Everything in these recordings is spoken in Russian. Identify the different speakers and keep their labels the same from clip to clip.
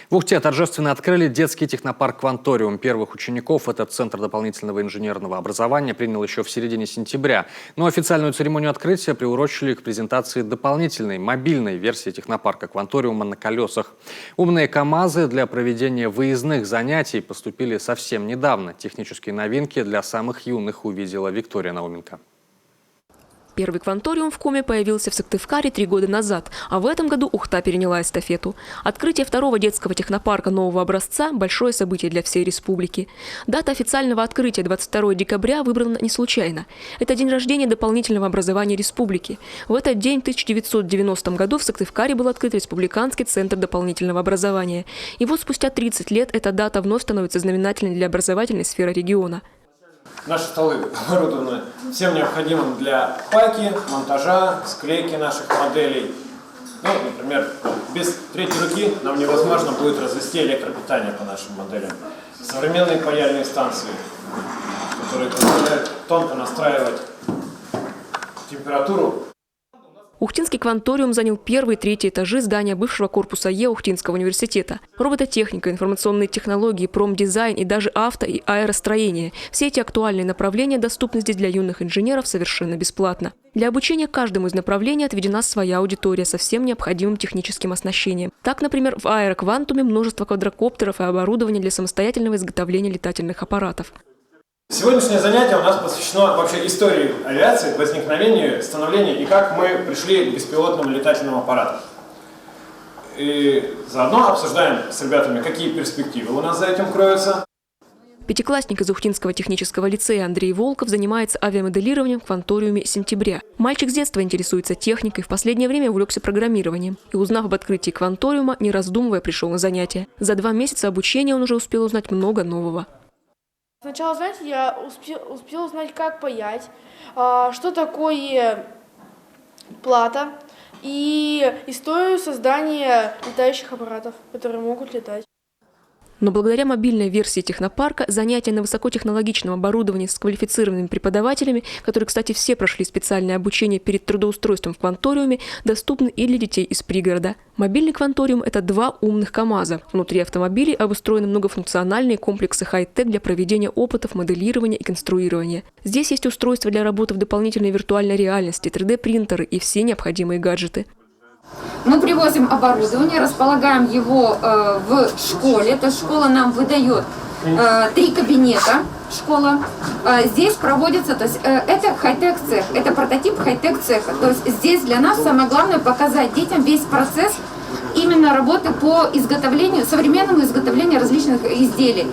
Speaker 1: В Ухте торжественно открыли детский технопарк «Кванториум». Первых учеников этот центр дополнительного инженерного образования принял еще в середине сентября. Но официальную церемонию открытия приурочили к презентации дополнительной мобильной версии технопарка «Кванториума» на колесах. Умные КАМАЗы для проведения выездных занятий поступили совсем недавно. Технические новинки для самых юных увидела Виктория Науменко.
Speaker 2: Первый «Кванториум» в Коме появился в Сыктывкаре 3 года назад, а в этом году Ухта переняла эстафету. Открытие второго детского технопарка нового образца – большое событие для всей республики. Дата официального открытия 22 декабря выбрана не случайно. Это день рождения дополнительного образования республики. В этот день, в 1990 году, в Сыктывкаре был открыт Республиканский центр дополнительного образования. И вот спустя 30 лет эта дата вновь становится знаменательной для образовательной сферы региона.
Speaker 3: Наши столы оборудованы всем необходимым для пайки, монтажа, склейки наших моделей. Ну, например, без третьей руки нам невозможно будет развести электропитание по нашим моделям. Современные паяльные станции, которые позволяют тонко настраивать температуру.
Speaker 2: Ухтинский «Кванториум» занял первые и третьи этажи здания бывшего корпуса Е Ухтинского университета. Робототехника, информационные технологии, промдизайн и даже авто- и аэростроение – все эти актуальные направления доступны здесь для юных инженеров совершенно бесплатно. Для обучения каждому из направлений отведена своя аудитория со всем необходимым техническим оснащением. Так, например, в аэроквантуме множество квадрокоптеров и оборудования для самостоятельного изготовления летательных аппаратов.
Speaker 3: Сегодняшнее занятие у нас посвящено вообще истории авиации, возникновению, становлению и как мы пришли к беспилотному летательному аппарату. И заодно обсуждаем с ребятами, какие перспективы у нас за этим кроются.
Speaker 2: Пятиклассник из Ухтинского технического лицея Андрей Волков занимается авиамоделированием в «Кванториуме» с сентября. Мальчик с детства интересуется техникой, в последнее время увлекся программированием. И, узнав об открытии «Кванториума», не раздумывая, пришел на занятия. За 2 месяца обучения он уже успел узнать много нового.
Speaker 4: Сначала, знаете, я успел узнать, как паять, что такое плата и историю создания летающих аппаратов, которые могут летать.
Speaker 2: Но благодаря мобильной версии технопарка занятия на высокотехнологичном оборудовании с квалифицированными преподавателями, которые, кстати, все прошли специальное обучение перед трудоустройством в «Кванториуме», доступны и для детей из пригорода. Мобильный «Кванториум» – это 2 умных КАМАЗа. Внутри автомобилей обустроены многофункциональные комплексы хай-тек для проведения опытов, моделирования и конструирования. Здесь есть устройства для работы в дополнительной виртуальной реальности, 3D-принтеры и все необходимые гаджеты.
Speaker 5: Мы привозим оборудование, располагаем его в школе. То есть школа нам выдает 3 кабинета. Школа. Здесь проводится, то есть это хай-тек цех, это прототип хай-тек цеха. То есть здесь для нас самое главное показать детям весь процесс именно работы по изготовлению, современному изготовлению различных изделий.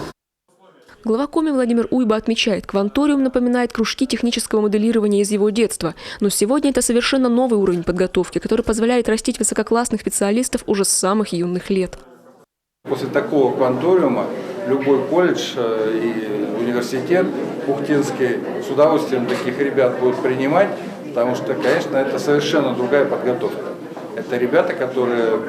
Speaker 2: Глава Коми Владимир Уйба отмечает, «Кванториум» напоминает кружки технического моделирования из его детства. Но сегодня это совершенно новый уровень подготовки, который позволяет растить высококлассных специалистов уже с самых юных лет.
Speaker 6: После такого «Кванториума» любой колледж и университет ухтинский с удовольствием таких ребят будет принимать, потому что, конечно, это совершенно другая подготовка. Это ребята, которые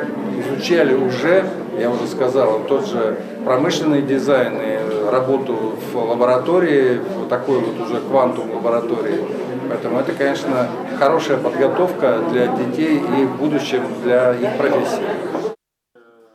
Speaker 6: изучали уже, я уже сказал, тот же промышленный дизайн и работу в лаборатории, в такой вот уже квантум-лаборатории. Поэтому это, конечно, хорошая подготовка для детей и в будущем для их профессии.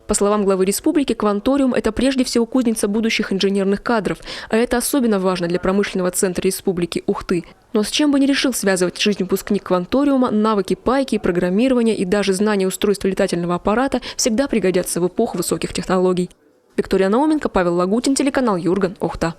Speaker 2: По словам главы республики, «Кванториум» – это прежде всего кузница будущих инженерных кадров, а это особенно важно для промышленного центра республики Ухты. Но с чем бы ни решил связывать жизнь выпускник «Кванториума», навыки пайки, программирования и даже знания устройства летательного аппарата всегда пригодятся в эпоху высоких технологий. Виктория Науменко, Павел Лагутин, телеканал Юрган, Ухта.